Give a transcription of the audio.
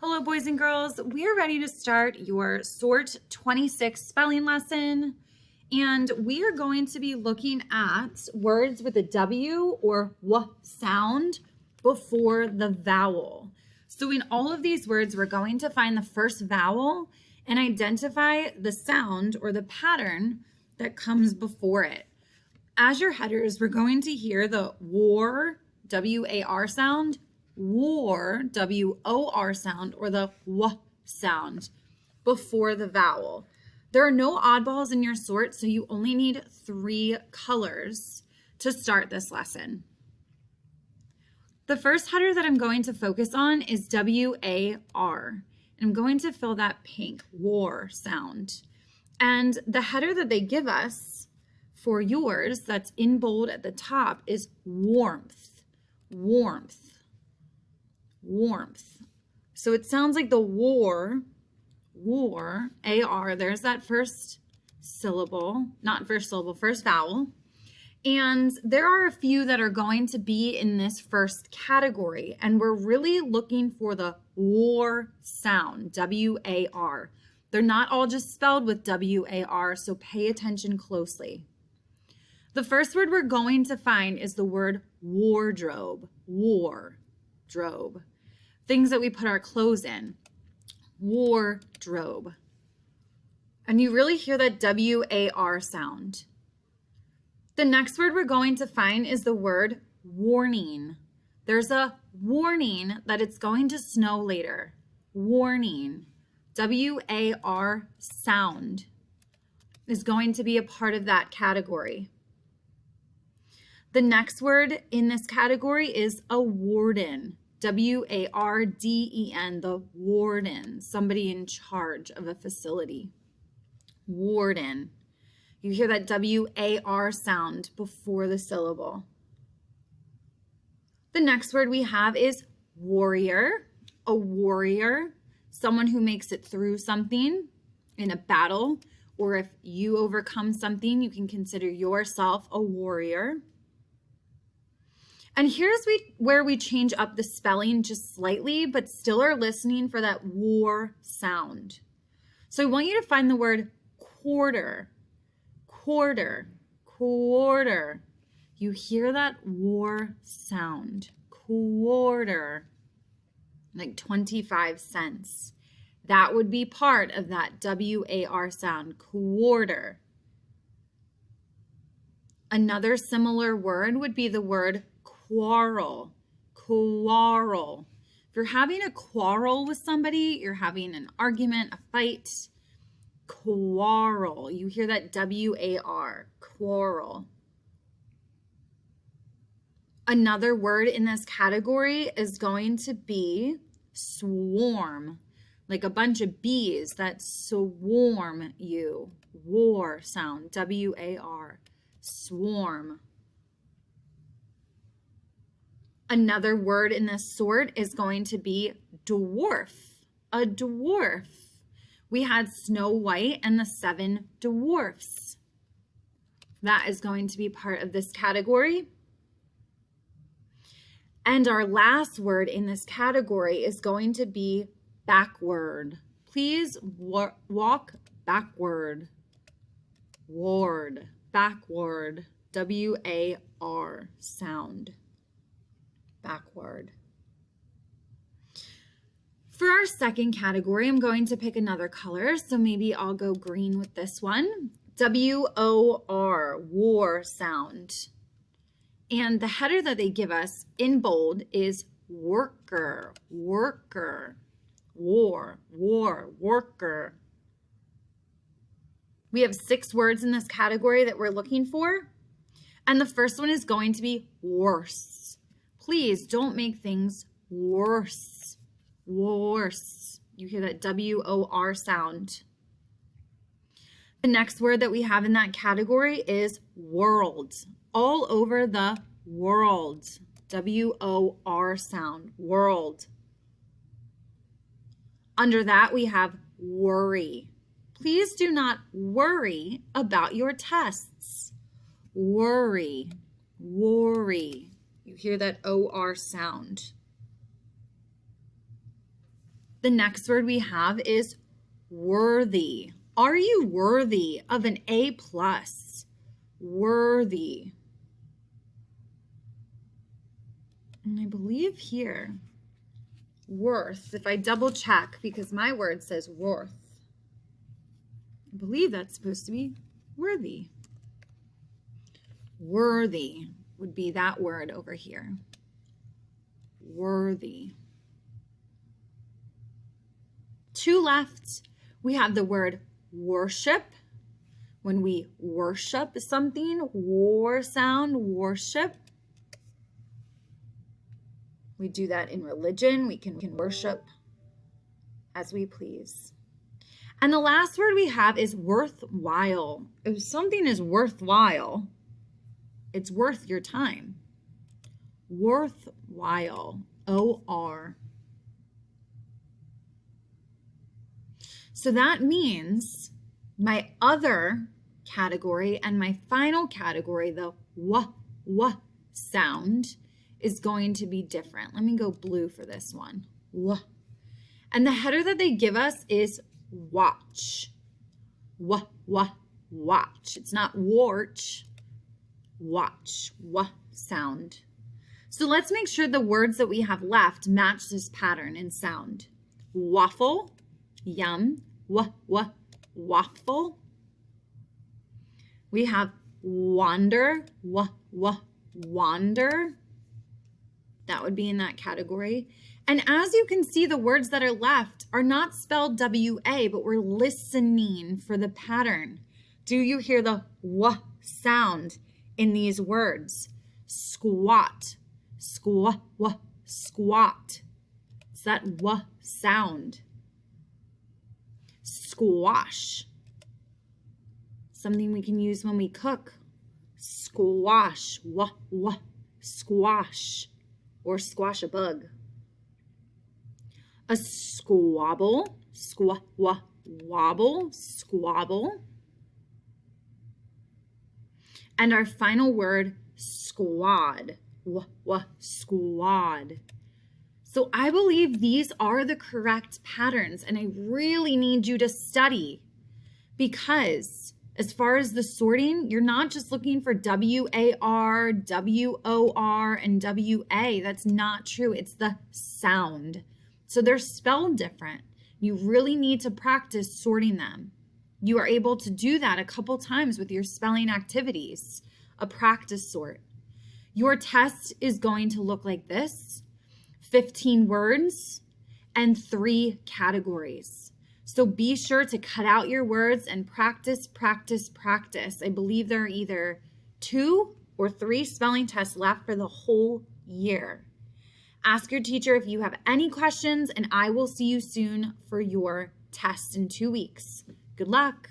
Hello, boys and girls. We are ready to start your Sort 26 spelling lesson. And we are going to be looking at words with a W or W sound before the vowel. So in all of these words, we're going to find the first vowel and identify the sound or the pattern that comes before it. As your headers, we're going to hear the war, W-A-R sound, war, W-O-R sound, or the W sound before the vowel. There are no oddballs in your sort, so you only need 3 colors to start this lesson. The first header that I'm going to focus on is W-A-R. I'm going to fill that pink, war sound. And the header that they give us for yours, that's in bold at the top, is warmth, warmth, warmth. So it sounds like the war, A-R, there's that first syllable, not first syllable, first vowel. And there are a few that are going to be in this first category, and we're really looking for the war sound, W-A-R. They're not all just spelled with W-A-R, so pay attention closely. The first word we're going to find is the word wardrobe, wardrobe. Things that we put our clothes in, wardrobe. And you really hear that W-A-R sound. The next word we're going to find is the word warning. There's a warning that it's going to snow later. Warning. W-A-R sound is going to be a part of that category. The next word in this category is a warden. W-A-R-D-E-N, the warden, somebody in charge of a facility. Warden. You hear that W-A-R sound before the syllable. The next word we have is warrior. A warrior, someone who makes it through something in a battle, or if you overcome something, you can consider yourself a warrior. And here's where we change up the spelling just slightly, but still are listening for that war sound. So I want you to find the word quarter. Quarter, quarter. You hear that war sound. Quarter, like 25 cents. That would be part of that W-A-R sound, quarter. Another similar word would be the word quarrel, quarrel. If you're having a quarrel with somebody, you're having an argument, a fight, quarrel. You hear that W-A-R, quarrel. Another word in this category is going to be swarm, like a bunch of bees that swarm you. War sound, W-A-R, swarm. Another word in this sort is going to be dwarf, a dwarf. We had Snow White and the 7 dwarfs. That is going to be part of this category. And our last word in this category is going to be backward. Please walk backward. Ward, backward, W-A-R sound. Backward. For our second category, I'm going to pick another color, so maybe I'll go green with this one. W-O-R, war sound. And the header that they give us in bold is worker, worker, war, worker. We have 6 words in this category that we're looking for. And the first one is going to be worse. Please don't make things worse. Worse. You hear that W-O-R sound. The next word that we have in that category is world. All over the world. W-O-R sound. World. Under that we have worry. Please do not worry about your tests. Worry. Worry. You hear that O-R sound. The next word we have is worthy. Are you worthy of an A+? Worthy. And I believe here, worth, if I double check, because my word says worth, I believe that's supposed to be worthy. Worthy would be that word over here. Worthy. 2 left. We have the word worship. When we worship something, war sound, worship. We do that in religion. We can worship as we please. And the last word we have is worthwhile. If something is worthwhile, it's worth your time. Worthwhile. O-R. So that means my other category and my final category, the w sound, is going to be different. Let me go blue for this one. W. And the header that they give us is watch. Watch. It's not warch. Watch. W sound. So let's make sure the words that we have left match this pattern in sound. Waffle, yum, waffle. We have wander, wander. That would be in that category. And as you can see, the words that are left are not spelled W-A, but we're listening for the pattern. Do you hear the W sound in these words? Squat, squat. It's that W sound. Squash. Something we can use when we cook. Squash, squash. Or squash a bug. A squabble, wobble, squabble. And our final word, squad, squad. So I believe these are the correct patterns, and I really need you to study, because as far as the sorting, you're not just looking for W-A-R, W-O-R, and W-A. That's not true. It's the sound. So they're spelled different. You really need to practice sorting them. You are able to do that a couple times with your spelling activities, a practice sort. Your test is going to look like this: 15 words and 3 categories. So be sure to cut out your words and practice. I believe there are either 2 or 3 spelling tests left for the whole year. Ask your teacher if you have any questions, and I will see you soon for your test in 2 weeks. Good luck.